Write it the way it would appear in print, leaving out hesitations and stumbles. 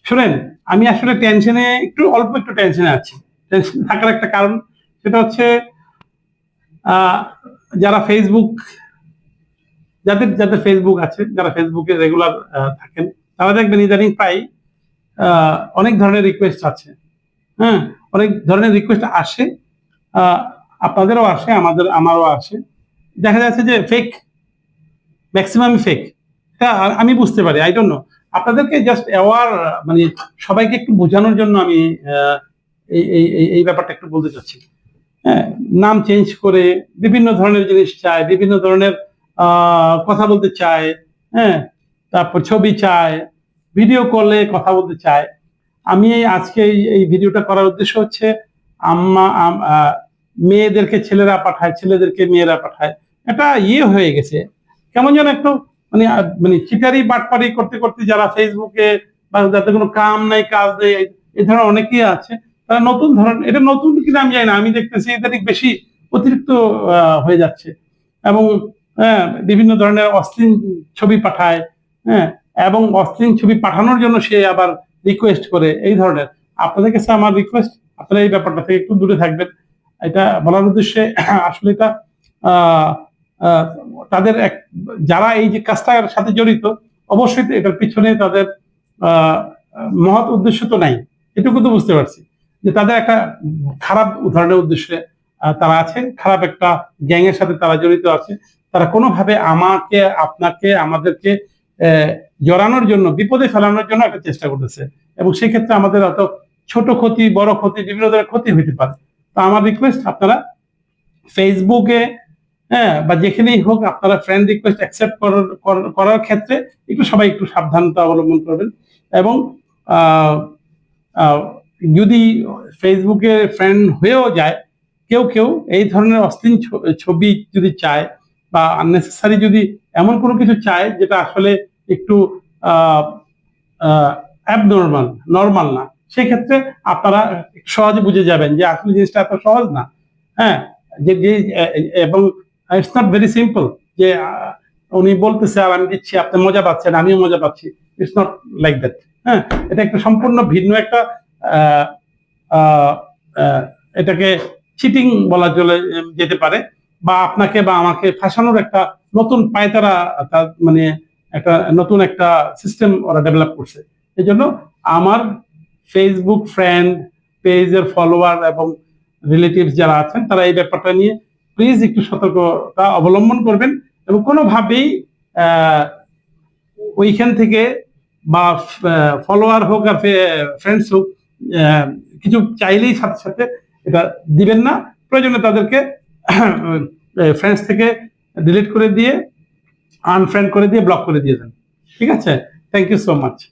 শুনেন, আমি আসলে অল্প একটু টেনশনে আছি। টেনশন থাকার একটা কারণ, সেটা হচ্ছে যারা ফেসবুক, যাদের যাদের ফেসবুক আছে, যারা ফেসবুকে রেগুলার থাকেন, তারা দেখবেন ইদানিং প্রায় অনেক ধরনের রিকোয়েস্ট আছে। হ্যাঁ, অনেক ধরনের রিকোয়েস্ট আসে, আহ, আপনাদেরও আসে, আমারও আসে। দেখা যাচ্ছে যে ফেক, ম্যাক্সিমাম ফেক। এটা আমি বুঝতে পারি, আই ডোন্ট নো। আপনাদেরকে জাস্ট অ্যাওয়ার, মানে সবাইকে একটু বোঝানোর জন্য আমি এই ব্যাপারটা একটু বলতে চাচ্ছি। হ্যাঁ, নাম চেঞ্জ করে বিভিন্ন ধরনের জিনিস চায়, বিভিন্ন ধরনের কথা বলতে চায়। হ্যাঁ, তারপর ছবি চায়, ভিডিও কলে কথা বলতে চায়। আমি আজকে এই ভিডিওটা করার উদ্দেশ্য হচ্ছে, মেয়েদেরকে ছেলেরা পাঠায়, ছেলেদেরকে মেয়েরা পাঠায়। এটা হয়ে গেছে কেমন যেন একটু, মানে চিটারি বাটপারি করতে করতে যারা ফেসবুকে, বা যাতে কোনো কাম নাই কাজ নেই, এই ধরনের অনেকেই আছে। তারা নতুন ধরনের, এটা নতুন কিনা আমি জানি না, আমি দেখতেছি এটা বেশি অতিরিক্ত হয়ে যাচ্ছে। এবং হ্যাঁ, বিভিন্ন ধরনের অশ্লীল ছবি পাঠায়। হ্যাঁ, এবং অশ্লীল ছবি পাঠানোর জন্য সে আবার রিকোয়েস্ট করে। এই ধরনের, আপনাদের কাছে আমার রিকোয়েস্ট, আপনারা এই ব্যাপারটা থেকে একটু দূরে থাকবেন। এটা বলার উদ্দেশ্যে আসলে এটা আহ আহ তাদের যারা এই যে কাজটার সাথে জড়িত, অবশ্যই এটার পিছনে তাদের আহ মহৎ উদ্দেশ্য তো নাই, এটুকু তো বুঝতে পারছি যে তাদের একটা খারাপ ধরনের উদ্দেশ্যে তারা আছে, খারাপ একটা গ্যাং এর সাথে তারা জড়িত আছে। তারা কোনোভাবে আমাকে, আপনাকে, আমাদেরকে জড়ানোর জন্য, বিপদে ফেলানোর জন্য একটা চেষ্টা করতেছে। এবং সেই ক্ষেত্রে আমাদের অত ছোট ক্ষতি, বড় ক্ষতি, বিভিন্ন ধরনের ক্ষতি হইতে পারে। তো আমার রিকোয়েস্ট, আপনারা ফেসবুকে, হ্যাঁ, বা যেখানেই হোক, আপনারা ফ্রেন্ড রিকোয়েস্ট অ্যাকসেপ্ট করার ক্ষেত্রে সবাই একটু সাবধানতা অবলম্বন করবেন। এবং যদি ফেসবুকে ফ্রেন্ড হয়েও যায়, কেউ কেউ এই ধরনের অশ্লীল ছবি যদি চায়, বা আননেসেসারি যদি এমন কোনো কিছু চায় যেটা আসলে একটু অ্যাবনর্মাল, নর্মাল না, সেক্ষেত্রে আপনারা সহজে বুঝে যাবেন যে আসলে জিনিসটা এত সহজ না। হ্যাঁ, যে এবং ইটস নট ভেরি সিম্পল যে উনি বলতেছে আর আমি দিচ্ছি, আপনি মজা পাচ্ছেন, আমিও মজা পাচ্ছি। It's not like that. হ্যাঁ, এটা একটা সম্পূর্ণ ভিন্ন একটা, এটাকে চিটিং বলা চলে যেতে পারে, বা আপনাকে বা আমাকে ফাঁসানোর একটা নতুন পায়তারা, মানে একটা নতুন একটা সিস্টেম ওরা ডেভেলপ করছে। এই জন্য আমার ফেসবুক ফ্রেন্ড, পেজের ফলোয়ার এবং রিলেটিভস যারা আছেন, তারা এই ব্যাপারটা নিয়ে প্লিজ একটু সতর্কতা অবলম্বন করবেন। এবং কোনোভাবেই ওইখান থেকে, বা ফলোয়ার হোক আর ফ্রেন্ডস হোক, কিছু চাইলেই সাথে সাথে এটা দিবেন না। প্রয়োজনে তাদেরকে ফ্রেন্ডস থেকে ডিলিট করে দিয়ে, আনফ্রেন্ড করে দিয়ে, ব্লক করে দিয়ে দেন। ঠিক আছে? Thank you so much.